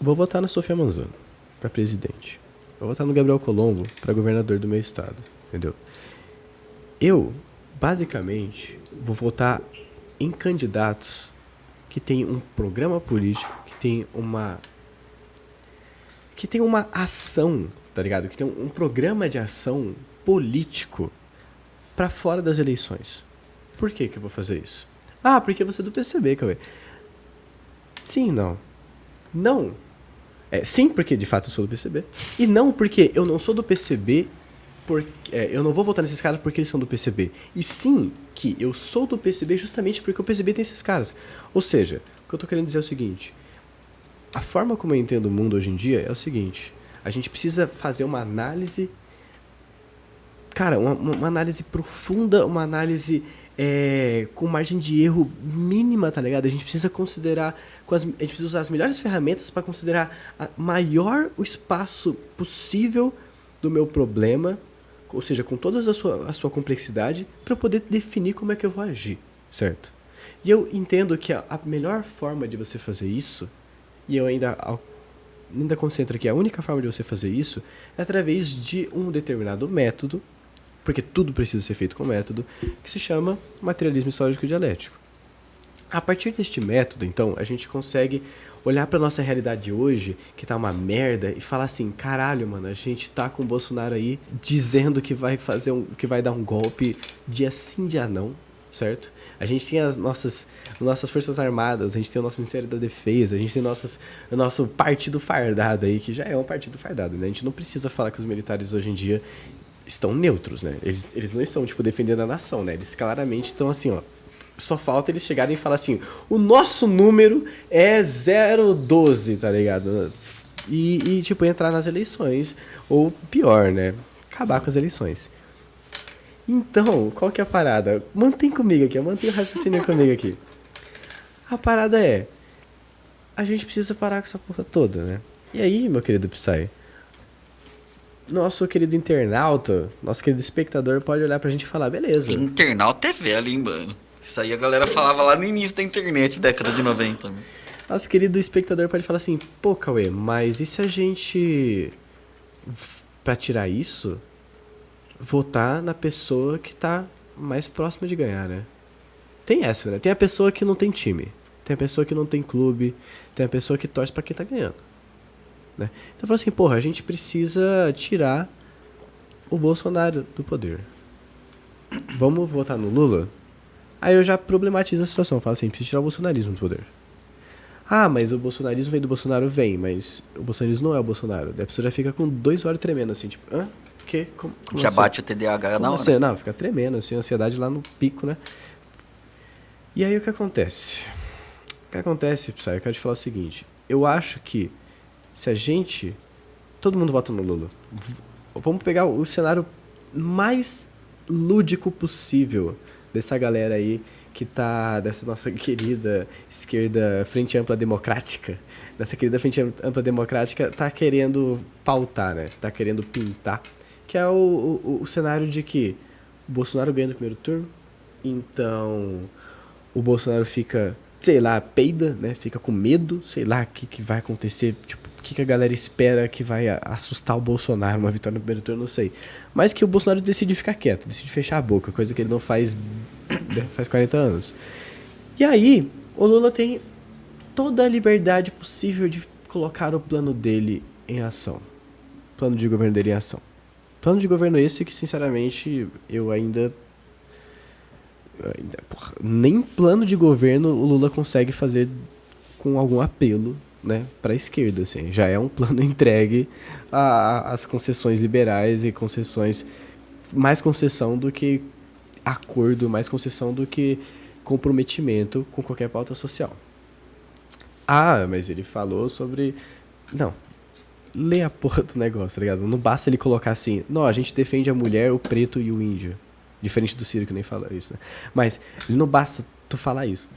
Vou votar na Sofia Manzano pra presidente. Vou votar no Gabriel Colombo pra governador do meu estado, entendeu? Eu, basicamente, vou votar em candidatos que tem um programa político, que tem uma ação, tá ligado? Que tem um programa de ação político pra fora das eleições. Por que que eu vou fazer isso? Ah, porque você é do PCB, Cauê. Sim, não. Não. Sim, porque de fato eu sou do PCB. E não porque eu não sou do PCB, eu não vou votar nesses caras porque eles são do PCB. E sim que eu sou do PCB justamente porque o PCB tem esses caras. Ou seja, o que eu tô querendo dizer é o seguinte: a forma como eu entendo o mundo hoje em dia é o seguinte: a gente precisa fazer uma análise, cara, uma análise profunda, uma análise com margem de erro mínima, tá ligado? A gente precisa considerar, a gente precisa usar as melhores ferramentas para considerar maior o espaço possível do meu problema, ou seja, com toda a sua complexidade, para poder definir como é que eu vou agir, certo? E eu entendo que a melhor forma de você fazer isso, e eu ainda concentro que a única forma de você fazer isso é através de um determinado método, porque tudo precisa ser feito com método, que se chama materialismo histórico dialético. A partir deste método, então, a gente consegue olhar pra nossa realidade hoje, que tá uma merda, e falar assim: caralho, mano, a gente tá com o Bolsonaro aí dizendo que vai que vai dar um golpe dia sim, dia não, certo? A gente tem nossas forças armadas, a gente tem o nosso Ministério da Defesa, a gente tem o nosso partido fardado aí, que já é um partido fardado, né? A gente não precisa falar que os militares hoje em dia estão neutros, né? Eles não estão, tipo, defendendo a nação, né? Eles claramente estão assim, ó. Só falta eles chegarem e falar assim: o nosso número é 012, tá ligado? Tipo, entrar nas eleições. Ou pior, né? Acabar com as eleições. Então, qual que é a parada? Mantém comigo aqui, mantém o raciocínio comigo aqui. A parada é: a gente precisa parar com essa porra toda, né? E aí, meu querido Psy, nosso querido internauta, nosso querido espectador pode olhar pra gente e falar: beleza, Internauta é velho, hein, mano? Isso aí a galera falava lá no início da internet, década de 90. Mano. nosso querido espectador pode falar assim: pô, Cauê, mas e se a gente, pra tirar isso, votar na pessoa que tá mais próxima de ganhar, né? Tem essa, né? Tem a pessoa que não tem time, tem a pessoa que não tem clube, tem a pessoa que torce pra quem tá ganhando, né? Então eu falo assim: porra, a gente precisa tirar o Bolsonaro do poder. Vamos votar no Lula? Aí eu já problematizo a situação, falo assim: precisa tirar o bolsonarismo do poder. Ah, mas o bolsonarismo vem do Bolsonaro, vem, mas o bolsonarismo não é o Bolsonaro. Daí a pessoa já fica com 2 horas tremendo, assim, tipo, hã? O quê? Como Já assim? bate o TDAH na Como hora. assim? Não, fica tremendo, assim, a ansiedade lá no pico, né? E aí o que acontece? O que acontece, pessoal, eu quero te falar o seguinte: eu acho que se a gente. Todo mundo vota no Lula. Vamos pegar o cenário mais lúdico possível dessa galera aí que tá, dessa nossa querida esquerda Frente Ampla Democrática, dessa querida Frente Ampla Democrática, tá querendo pautar, né? Tá querendo pintar, que é o cenário de que o Bolsonaro ganha no primeiro turno, então o Bolsonaro fica, sei lá, peida, né? Fica com medo, sei lá o que vai acontecer, tipo, o que a galera espera que vai assustar o Bolsonaro, uma vitória no primeiro turno, não sei. Mas que o Bolsonaro decide ficar quieto, decide fechar a boca, coisa que ele não faz, né, faz 40 anos. E aí, o Lula tem toda a liberdade possível de colocar o plano dele em ação. Plano de governo dele em ação. Plano de governo esse que, sinceramente, eu ainda porra, nem plano de governo o Lula consegue fazer com algum apelo, né, para a esquerda, assim. Já é um plano entregue às concessões liberais e concessões, mais concessão do que acordo, mais concessão do que comprometimento com qualquer pauta social. Ah, mas ele falou sobre, não, lê a porra do negócio, tá ligado? Não basta ele colocar assim: não, a gente defende a mulher, o preto e o índio. Diferente do Ciro, que nem fala isso, né? Mas não basta tu falar isso.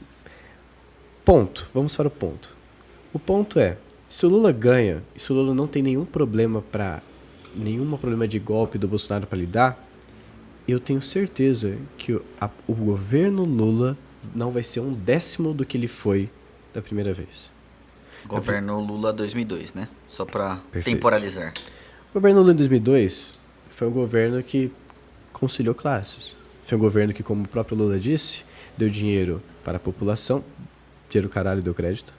Ponto. Vamos para o ponto. O ponto é: se o Lula ganha, e se o Lula não tem nenhum problema de golpe do Bolsonaro para lidar, eu tenho certeza que o governo Lula não vai ser 1/10 do que ele foi da primeira vez. Governo Lula 2002, né? Só pra Perfeito. temporalizar. O governo Lula em 2002 foi um governo que conciliou classes. Foi um governo que, como o próprio Lula disse, deu dinheiro para a população, dinheiro caralho deu crédito,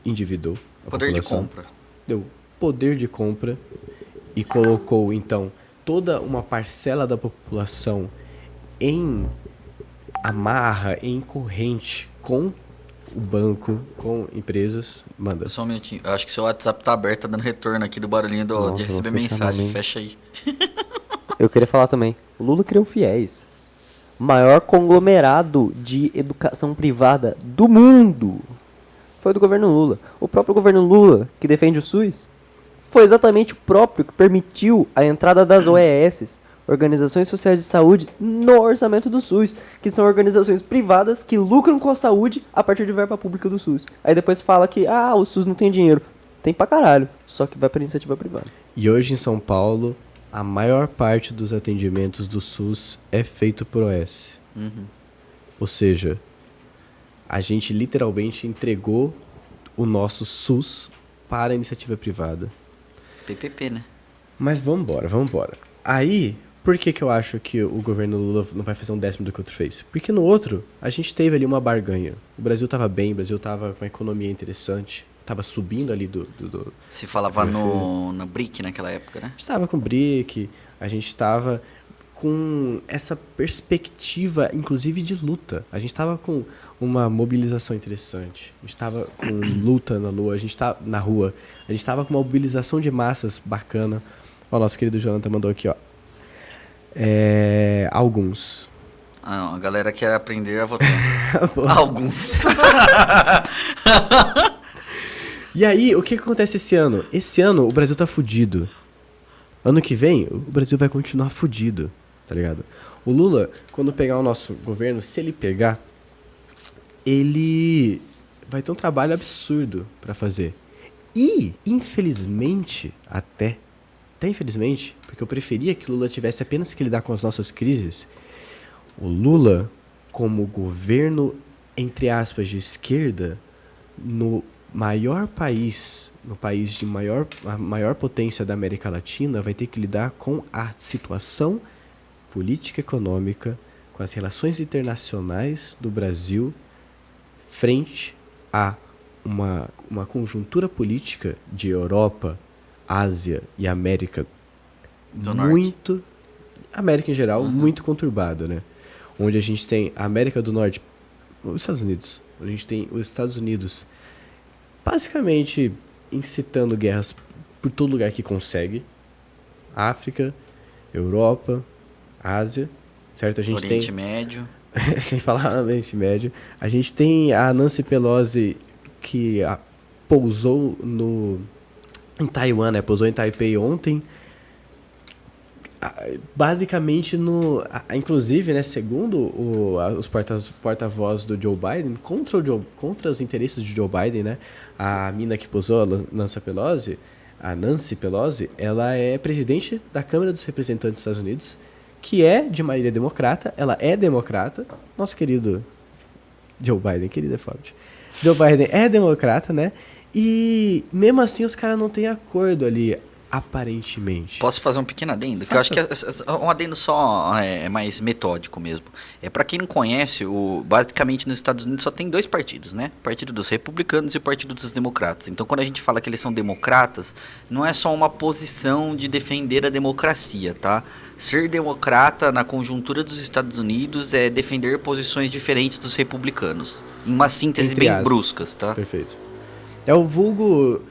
endividou a Poder de população, compra. deu poder de compra e colocou, então, toda uma parcela da população em amarra, em corrente com o banco, com empresas. Manda. Só um minutinho. Eu acho que seu WhatsApp tá aberto, tá dando retorno aqui do barulhinho Nossa, de receber vou fechar mensagem. também. Fecha aí. Eu queria falar também. O Lula criou o FIES. Maior conglomerado de educação privada do mundo. Foi do governo Lula. O próprio governo Lula, que defende o SUS, foi exatamente o próprio que permitiu a entrada das OES, Organizações Sociais de Saúde, no orçamento do SUS, que são organizações privadas que lucram com a saúde a partir de verba pública do SUS. Aí depois fala que, o SUS não tem dinheiro. Tem pra caralho, só que vai pra iniciativa privada. E hoje em São Paulo, a maior parte dos atendimentos do SUS é feito por OS. Ou seja, a gente literalmente entregou o nosso SUS para a iniciativa privada. PPP, né? Mas vambora. Aí, por que eu acho que o governo Lula não vai fazer um décimo do que o outro fez? Porque no outro, a gente teve ali uma barganha. O Brasil tava bem, o Brasil tava com uma economia interessante, tava subindo ali Se falava no BRIC naquela época, né? A gente tava com o BRIC, a gente tava com essa perspectiva, inclusive, de luta. A gente tava com uma mobilização interessante. A gente tava com luta na rua, na rua. A gente tava com uma mobilização de massas bacana. Ó, o nosso querido Jonathan mandou aqui, ó. Alguns. A galera quer aprender a votar. Alguns. E aí, o que acontece esse ano? Esse ano, o Brasil tá fudido. Ano que vem, o Brasil vai continuar fudido, tá ligado? O Lula, quando pegar o nosso governo, se ele pegar, ele vai ter um trabalho absurdo pra fazer. E, infelizmente, até infelizmente, porque eu preferia que o Lula tivesse apenas que lidar com as nossas crises, o Lula, como governo, entre aspas, de esquerda, no maior país, no país de a maior potência da América Latina, vai ter que lidar com a situação política e econômica, com as relações internacionais do Brasil, frente a uma conjuntura política de Europa, Ásia e América Do muito... América em geral, muito conturbado, né? Onde a gente tem a América do Norte, os Estados Unidos. A gente tem os Estados Unidos basicamente incitando guerras por todo lugar que consegue. África, Europa, Ásia, certo? A gente Oriente Médio. sem falar no Oriente Médio. A gente tem a Nancy Pelosi que pousou em Taiwan, né? Pousou em Taipei ontem. Basicamente, inclusive, né, segundo os porta-voz do Joe Biden, contra os interesses de Joe Biden, né? A mina que pousou, a Nancy Pelosi, ela é presidente da Câmara dos Representantes dos Estados Unidos, que é de maioria democrata, ela é democrata. Nosso querido Joe Biden, querida Fábio. Joe Biden é democrata, né? E mesmo assim os caras não têm acordo ali, aparentemente. Posso fazer um pequeno adendo? Que eu acho que um adendo só é mais metódico mesmo. Para quem não conhece, basicamente nos Estados Unidos só tem dois partidos, né? O Partido dos Republicanos e o Partido dos Democratas. Então quando a gente fala que eles são democratas, não é só uma posição de defender a democracia, tá? Ser democrata na conjuntura dos Estados Unidos é defender posições diferentes dos republicanos. Em uma síntese Entre bem aspas. bruscas, tá? Perfeito. É o vulgo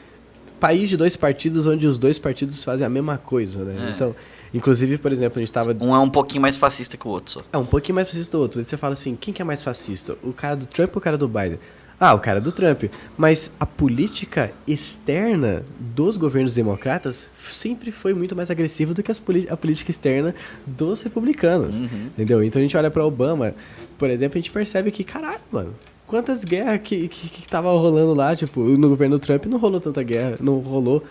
país de dois partidos onde os dois partidos fazem a mesma coisa, né? Então, inclusive, por exemplo, a gente tava... Um é um pouquinho mais fascista que o outro só. É um pouquinho mais fascista do outro. Aí você fala assim, quem que é mais fascista? O cara do Trump ou o cara do Biden? O cara do Trump. Mas a política externa dos governos democratas sempre foi muito mais agressiva do que a política externa dos republicanos. Entendeu? Então a gente olha pra Obama, por exemplo, a gente percebe que, caralho, mano, quantas guerras que tava rolando lá, tipo, no governo Trump não rolou tanta guerra, não rolou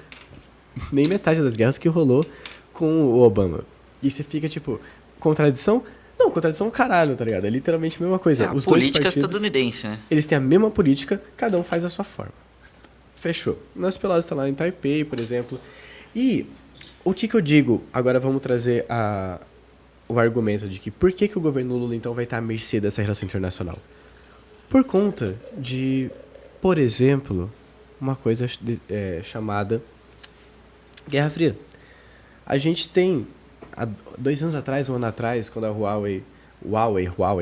nem metade das guerras que rolou com o Obama. E você fica, tipo, contradição? Não, contradição caralho, tá ligado? É literalmente a mesma coisa. É a Os política dois partidos, estadunidense, né? eles têm a mesma política, cada um faz a sua forma. Fechou. Nancy Pelosi está lá em Taipei, por exemplo. E o que eu digo? Agora vamos trazer o argumento de que por que o governo Lula então vai estar à mercê dessa relação internacional? Por conta de, por exemplo, uma coisa chamada Guerra Fria. A gente tem, há 2 anos atrás, 1 ano atrás, quando a Huawei,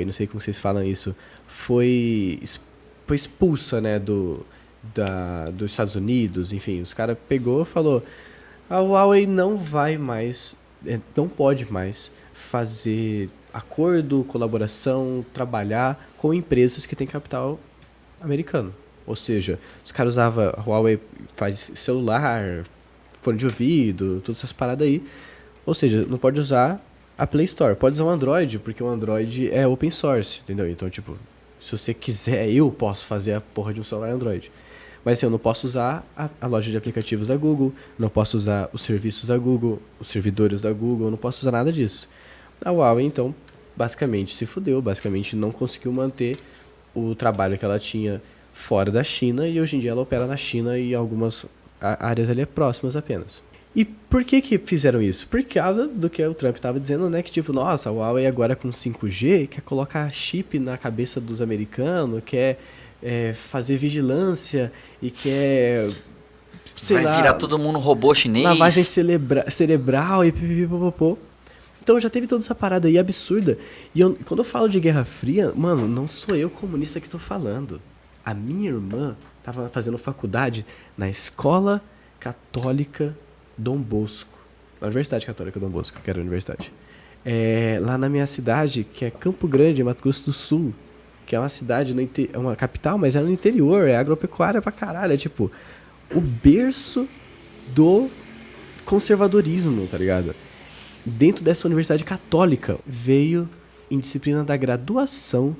não sei como vocês falam isso, foi expulsa, né, dos Estados Unidos, enfim, os caras pegou e falou, a Huawei não vai mais, não pode mais fazer acordo, colaboração, trabalhar com empresas que têm capital americano. Ou seja, os caras usavam, a Huawei faz celular, fone de ouvido, todas essas paradas aí. Ou seja, não pode usar a Play Store. Pode usar o Android, porque o Android é open source, entendeu? Então, tipo, se você quiser, eu posso fazer a porra de um celular Android. Mas assim, eu não posso usar a loja de aplicativos da Google, não posso usar os serviços da Google, os servidores da Google, eu não posso usar nada disso. A Huawei, então, basicamente se fudeu, basicamente não conseguiu manter o trabalho que ela tinha fora da China, e hoje em dia ela opera na China e algumas áreas ali próximas apenas. E por que fizeram isso? Por causa do que o Trump estava dizendo, né? Que tipo, nossa, a Huawei agora com 5G quer colocar chip na cabeça dos americanos, quer fazer vigilância e quer, sei lá... Vai virar todo mundo robô chinês. Lavagem cerebral e pipipipopopô. Então já teve toda essa parada aí absurda. E quando eu falo de Guerra Fria, mano, não sou eu comunista que tô falando. A minha irmã tava fazendo faculdade na Escola Católica Dom Bosco. Na Universidade Católica Dom Bosco, que era a universidade. Lá na minha cidade, que é Campo Grande, Mato Grosso do Sul. Que é uma cidade, é uma capital, mas é no interior, é agropecuária pra caralho. É tipo, o berço do conservadorismo, tá ligado? Dentro dessa universidade católica, veio em disciplina da graduação,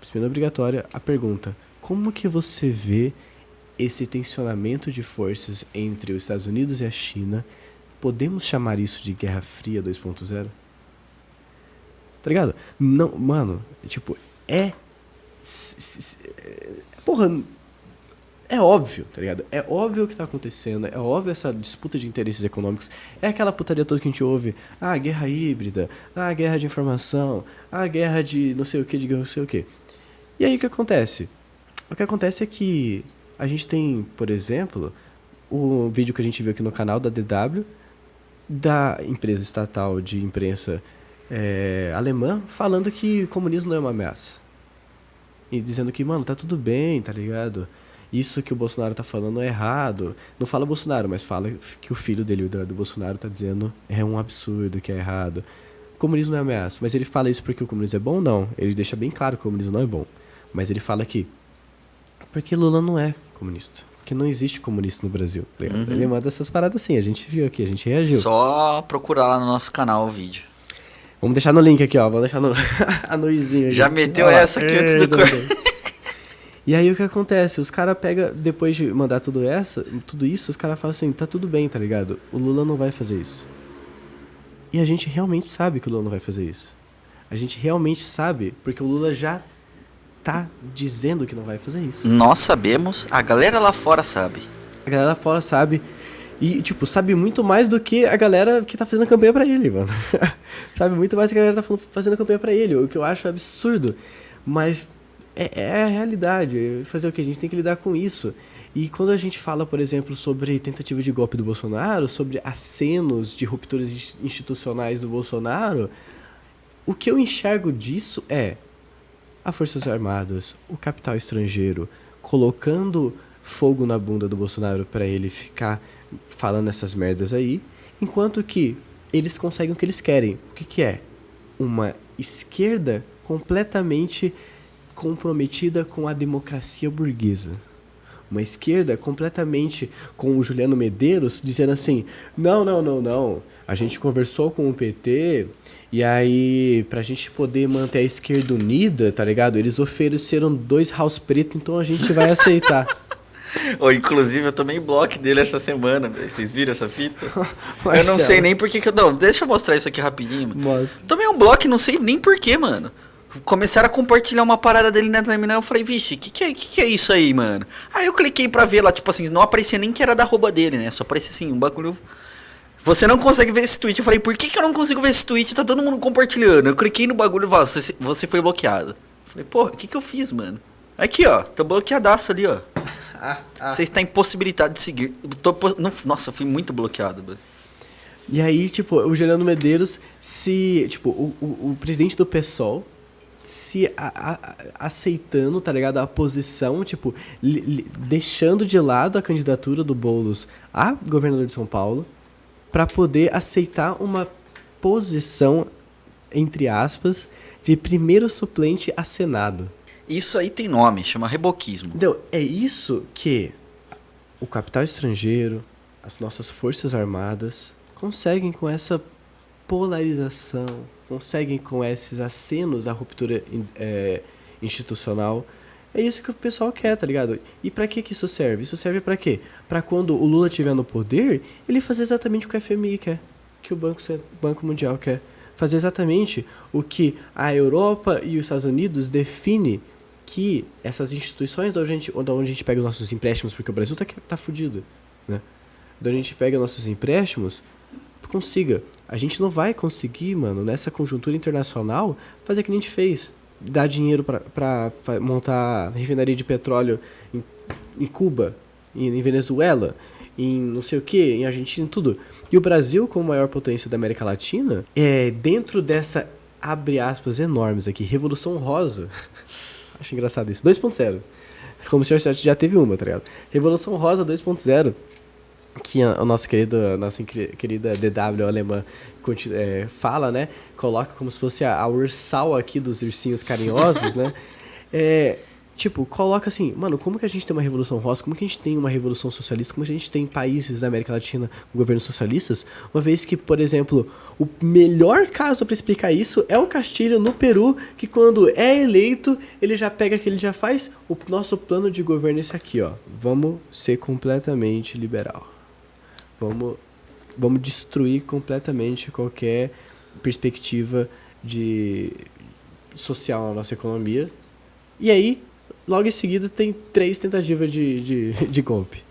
disciplina obrigatória, a pergunta: como que você vê esse tensionamento de forças entre os Estados Unidos e a China? Podemos chamar isso de Guerra Fria 2.0? Tá ligado? Não, mano, tipo, porra, é óbvio, tá ligado? É óbvio o que tá acontecendo, é óbvio essa disputa de interesses econômicos. É aquela putaria toda que a gente ouve, guerra híbrida, guerra de informação, guerra de não sei o que, de não sei o que. E aí o que acontece? O que acontece é que a gente tem, por exemplo, o vídeo que a gente viu aqui no canal da DW, da empresa estatal de imprensa alemã, falando que o comunismo não é uma ameaça. E dizendo que, mano, tá tudo bem, tá ligado? Isso que o Bolsonaro tá falando é errado. Não fala Bolsonaro, mas fala que o filho dele, o Eduardo Bolsonaro, tá dizendo é um absurdo, que é errado. O comunismo não é ameaça. Mas ele fala isso porque o comunismo é bom? Não. Ele deixa bem claro que o comunismo não é bom. Mas ele fala que porque Lula não é comunista. Porque não existe comunista no Brasil, tá ligado? Ele manda essas paradas assim, a gente viu aqui, a gente reagiu. Só procurar lá no nosso canal o vídeo. Vamos deixar no link aqui, ó. Vamos deixar no anuizinho. Já meteu essa aqui antes do corte. E aí o que acontece? Os caras pegam, depois de mandar tudo isso, os caras falam assim, tá tudo bem, tá ligado? O Lula não vai fazer isso. E a gente realmente sabe que o Lula não vai fazer isso. A gente realmente sabe, porque o Lula já tá dizendo que não vai fazer isso. Nós sabemos, a galera lá fora sabe. A galera lá fora sabe. E, tipo, sabe muito mais do que a galera que tá fazendo campanha pra ele, mano. Sabe muito mais do que a galera tá fazendo campanha pra ele, o que eu acho absurdo. Mas é a realidade. Fazer o que? A gente tem que lidar com isso. E quando a gente fala, por exemplo, sobre tentativa de golpe do Bolsonaro, sobre acenos de rupturas institucionais do Bolsonaro, o que eu enxergo disso é as Forças Armadas, o capital estrangeiro, colocando fogo na bunda do Bolsonaro pra ele ficar falando essas merdas aí, enquanto que eles conseguem o que eles querem. O que é? Uma esquerda completamente comprometida com a democracia burguesa. Uma esquerda completamente com o Juliano Medeiros dizendo assim, não, a gente conversou com o PT e aí pra gente poder manter a esquerda unida, tá ligado? Eles ofereceram 2 house preto, então a gente vai aceitar. Inclusive, eu tomei bloco dele essa semana, véio. Vocês viram essa fita? Eu não sei nem por que. Não, deixa eu mostrar isso aqui rapidinho. Mano. Tomei um bloco e não sei nem por que, mano. Começaram a compartilhar uma parada dele na timeline. Eu falei, vixe, que é isso aí, mano? Aí eu cliquei pra ver lá, tipo assim, não aparecia nem que era da arroba dele, né? Só aparecia assim, um bagulho. Você não consegue ver esse tweet. Eu falei, por que eu não consigo ver esse tweet? Tá todo mundo compartilhando. Eu cliquei no bagulho e falei, você foi bloqueado. Eu falei, pô, o que eu fiz, mano? Aqui, ó, tô bloqueadaço ali, ó. Você está impossibilitado de seguir. Nossa, eu fui muito bloqueado, mano. E aí, tipo, o Juliano Medeiros o presidente do PSOL aceitando, tá ligado? A posição, tipo, deixando de lado a candidatura do Boulos a governador de São Paulo pra poder aceitar uma posição, entre aspas, de primeiro suplente a Senado. Isso aí tem nome, chama reboquismo. Então, é isso que o capital estrangeiro, as nossas forças armadas conseguem com essa polarização, conseguem com esses acenos à ruptura institucional. É isso que o pessoal quer, tá ligado? E pra que isso serve? Isso serve pra quê? Pra quando o Lula estiver no poder, ele fazer exatamente o que o FMI quer, que o Banco Mundial quer. Fazer exatamente o que a Europa e os Estados Unidos definem que essas instituições da onde a gente pega os nossos empréstimos, porque o Brasil tá fudido, né? Da onde a gente pega nossos empréstimos, consiga. A gente não vai conseguir, mano, nessa conjuntura internacional, fazer o que a gente fez. Dar dinheiro pra montar refinaria de petróleo em Cuba, em Venezuela, em não sei o que, em Argentina, tudo. E o Brasil, como maior potência da América Latina, dentro dessa, abre aspas, enormes aqui, Revolução Rosa. Acho engraçado isso. 2.0. Como o senhor já teve uma, tá ligado? Revolução Rosa 2.0. Que a nossa querida DW alemã fala, né? Coloca como se fosse a ursal aqui dos ursinhos carinhosos, né? Coloca assim, mano, como que a gente tem uma revolução rosa? Como que a gente tem uma revolução socialista? Como que a gente tem países da América Latina com governos socialistas? Uma vez que, por exemplo, o melhor caso para explicar isso é o Castilho no Peru, que quando é eleito, ele já pega que ele já faz o nosso plano de governo esse aqui, ó. Vamos ser completamente liberal. Vamos destruir completamente qualquer perspectiva de social na nossa economia. E aí, logo em seguida, tem 3 tentativas de golpe.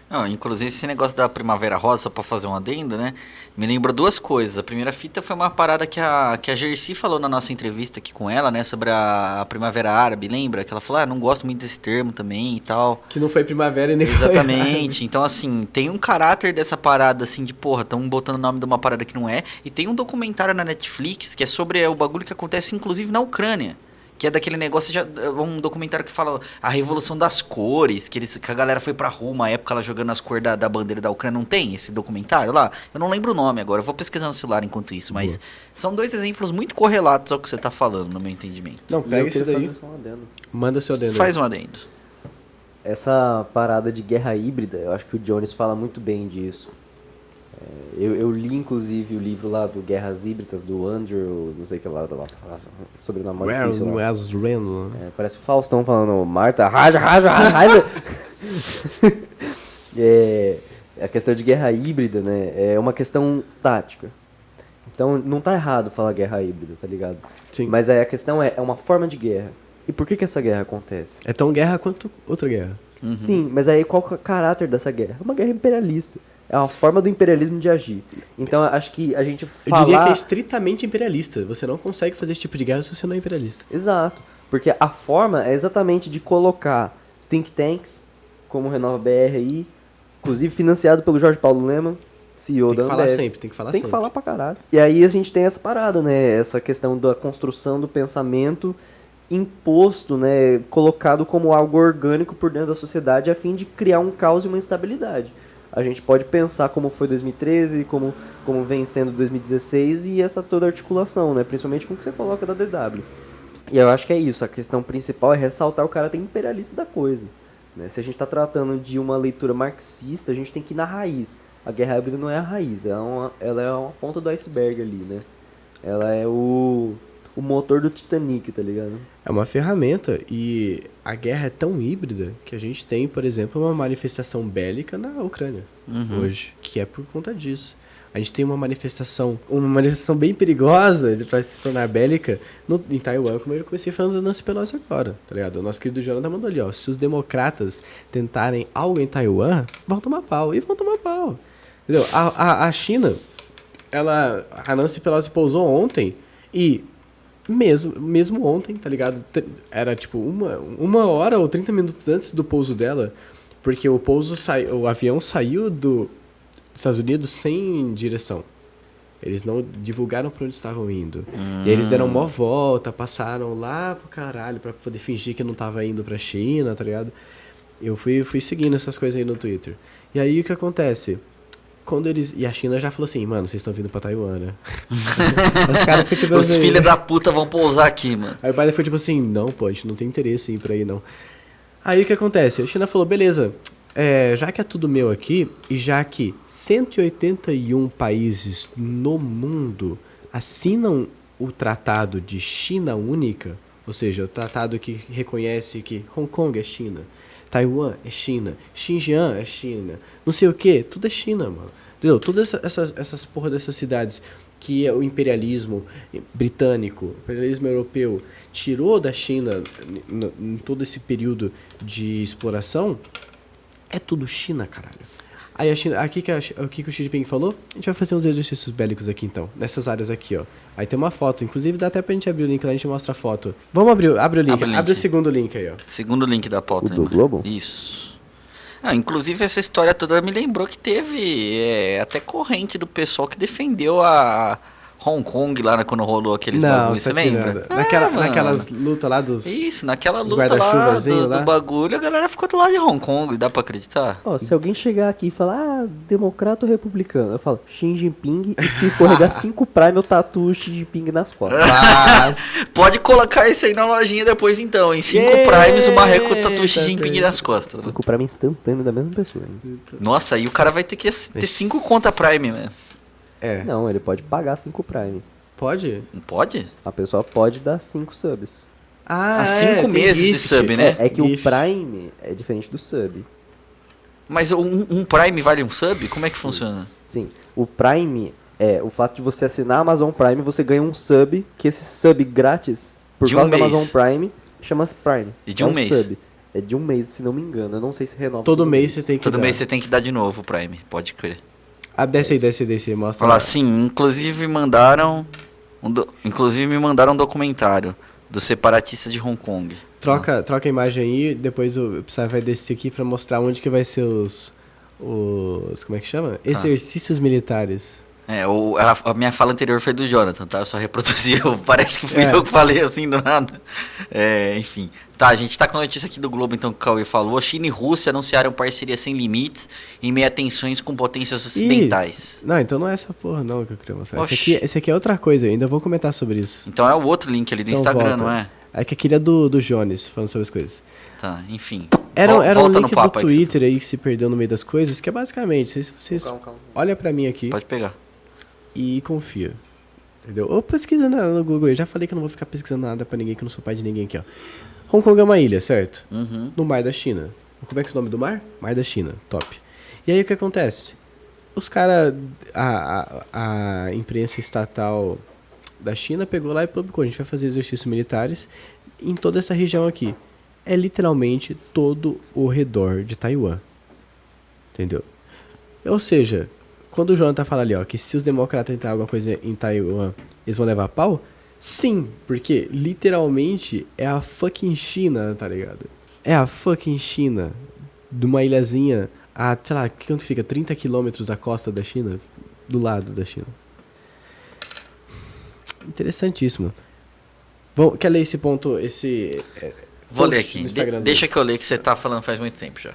Não, inclusive esse negócio da Primavera Rosa, só pra fazer um adendo, né? Me lembrou 2 coisas. A primeira fita foi uma parada que a Gersi falou na nossa entrevista aqui com ela, né? Sobre a Primavera Árabe, lembra? Que ela falou, não gosto muito desse termo também e tal. Que não foi primavera e nem Exatamente. Então, assim, tem um caráter dessa parada, assim, de porra, tão botando o nome de uma parada que não é. E tem um documentário na Netflix que é sobre o bagulho que acontece, inclusive, na Ucrânia. Que é daquele negócio, um documentário que fala a revolução das cores, que a galera foi pra rua uma época lá jogando as cores da bandeira da Ucrânia. Não tem esse documentário lá? Eu não lembro o nome agora, eu vou pesquisar no celular enquanto isso, mas são 2 exemplos muito correlatos ao que você tá falando, no meu entendimento. Não, pega isso daí, manda seu adendo. Faz um adendo. Essa parada de guerra híbrida, eu acho que o Jones fala muito bem disso. Eu li, inclusive, o livro lá do Guerras Híbridas, do Andrew, não sei o que lá, sobre o nome difícil lá. Parece o Faustão falando, Marta, raja. A questão de guerra híbrida, né, é uma questão tática. Então, não tá errado falar guerra híbrida, tá ligado? Sim. Mas aí a questão é uma forma de guerra. E por que essa guerra acontece? É tão guerra quanto outra guerra. Uhum. Sim, mas aí qual que é o caráter dessa guerra? É uma guerra imperialista. É uma forma do imperialismo de agir. Então, acho que a gente falar... Eu diria que é estritamente imperialista. Você não consegue fazer esse tipo de guerra se você não é imperialista. Exato. Porque a forma é exatamente de colocar think tanks, como o Renova BR aí, inclusive financiado pelo Jorge Paulo Lemann, CEO da Ambev. Tem que falar sempre. Tem que falar pra caralho. E aí a gente tem essa parada, né? Essa questão da construção do pensamento imposto, né? Colocado como algo orgânico por dentro da sociedade a fim de criar um caos e uma instabilidade. A gente pode pensar como foi 2013, como vem sendo 2016 e essa toda articulação, né? Principalmente com o que você coloca da DW. E eu acho que é isso, a questão principal é ressaltar o caráter imperialista da coisa, né? Se a gente está tratando de uma leitura marxista, a gente tem que ir na raiz. A guerra híbrida não é a raiz, ela é uma ponta do iceberg ali, né? Ela é o motor do Titanic, tá ligado? É uma ferramenta e a guerra é tão híbrida que a gente tem, por exemplo, uma manifestação bélica na Ucrânia hoje, que é por conta disso. A gente tem uma manifestação bem perigosa pra se tornar bélica em Taiwan, como eu comecei falando do Nancy Pelosi agora, tá ligado? O nosso querido Jonathan mandou ali, ó. Se os democratas tentarem algo em Taiwan, vão tomar pau. E vão tomar pau. Entendeu? A China, a Nancy Pelosi pousou ontem e mesmo ontem, tá ligado? Era tipo uma hora ou 30 minutos antes do pouso dela, porque o avião saiu dos Estados Unidos sem direção. Eles não divulgaram pra onde estavam indo. E aí eles deram uma volta, passaram lá pro caralho pra poder fingir que não tava indo pra China, tá ligado? Eu fui seguindo essas coisas aí no Twitter. E aí o que acontece? E a China já falou assim, mano, vocês estão vindo pra Taiwan, né? Os caras ficam tipo Os assim, filhos da puta vão pousar aqui, mano. Aí o Biden foi tipo assim, não, pô, a gente não tem interesse em ir pra aí, não. Aí o que acontece? A China falou, beleza, já que é tudo meu aqui, e já que 181 países no mundo assinam o Tratado de China Única, ou seja, o tratado que reconhece que Hong Kong é China, Taiwan é China, Xinjiang é China, não sei o que, tudo é China, mano. Entendeu? Todas essas porra dessas cidades que o imperialismo britânico, o imperialismo europeu tirou da China em todo esse período de exploração, é tudo China, caralho. Aí a China, aqui que o Xi Jinping falou, a gente vai fazer uns exercícios bélicos aqui então, nessas áreas aqui, ó. Aí tem uma foto, inclusive dá até pra gente abrir o link lá, a gente mostra a foto. Vamos abre o link, abre o segundo link aí, ó. Segundo link da pauta. O do Globo? Isso. Inclusive essa história toda me lembrou que teve até corrente do pessoal que defendeu a Hong Kong lá quando rolou aqueles bagulhos, você lembra? Naquelas lutas lá dos... Isso, naquela luta lá do bagulho, a galera ficou do lado de Hong Kong, dá pra acreditar? Ó, se alguém chegar aqui e falar, democrata ou republicano, eu falo, Xi Jinping, e se escorregar 5 Prime, eu tatuo Xi Jinping nas costas. Pode colocar isso aí na lojinha depois então, em 5 Primes o Marreco tatua Xi Jinping nas costas. 5 Prime instantâneo da mesma pessoa. Hein? Nossa, aí o cara vai ter que ter 5 conta Prime, né? Não, ele pode pagar 5 Prime. Pode? Não pode? A pessoa pode dar 5 subs. Há 5 meses de sub, né? É que o Prime é diferente do sub. Mas um Prime vale um sub? Como é que funciona? Sim, o Prime é o fato de você assinar a Amazon Prime, você ganha um sub, que esse sub grátis, por causa da Amazon Prime, chama-se Prime. E de um mês? Sub. É de um mês, se não me engano. Eu não sei se renova. Todo mês você tem que Todo mês você tem que dar de novo o Prime, pode crer. Desce aí, mostra. Olha lá, sim, inclusive me mandaram um documentário dos separatistas de Hong Kong. Troca a imagem aí, depois o Psy vai descer aqui pra mostrar onde que vai ser os como é que chama? Exercícios militares. A minha fala anterior foi do Jonathan, tá? Eu só reproduzi, parece que fui eu que falei assim do nada. Enfim. Tá, a gente tá com a notícia aqui do Globo, então, que o Cauê falou. China e Rússia anunciaram parceria sem limites em meio a tensões com potências ocidentais. Não, então não é essa porra não que eu queria mostrar. Esse aqui é outra coisa, eu ainda vou comentar sobre isso. Então é o outro link ali do Instagram, não é? É que aquele é do Jones, falando sobre as coisas. Tá, enfim. Era um link do Twitter aí que se perdeu no meio das coisas, que é basicamente, vocês calma. Olha pra mim aqui. Pode pegar. E confia. Entendeu? Ou pesquisa no Google. Eu já falei que eu não vou ficar pesquisando nada pra ninguém, que eu não sou pai de ninguém aqui, ó. Hong Kong é uma ilha, certo? Uhum. No mar da China. Como é que é o nome do mar? Mar da China. Top. E aí o que acontece? Os caras... A imprensa estatal da China pegou lá e publicou. A gente vai fazer exercícios militares em toda essa região aqui. É literalmente todo o redor de Taiwan. Entendeu? Ou seja... Quando o Jonathan fala ali, ó, que se os democratas tentarem alguma coisa em Taiwan, eles vão levar pau? Sim, porque literalmente é a fucking China, tá ligado? É a fucking China, de uma ilhazinha a, sei lá, quanto fica? 30 quilômetros da costa da China? Do lado da China. Interessantíssimo. Bom, quer ler esse ponto, Vou ler aqui. Deixa que eu ler, que você tá falando faz muito tempo já.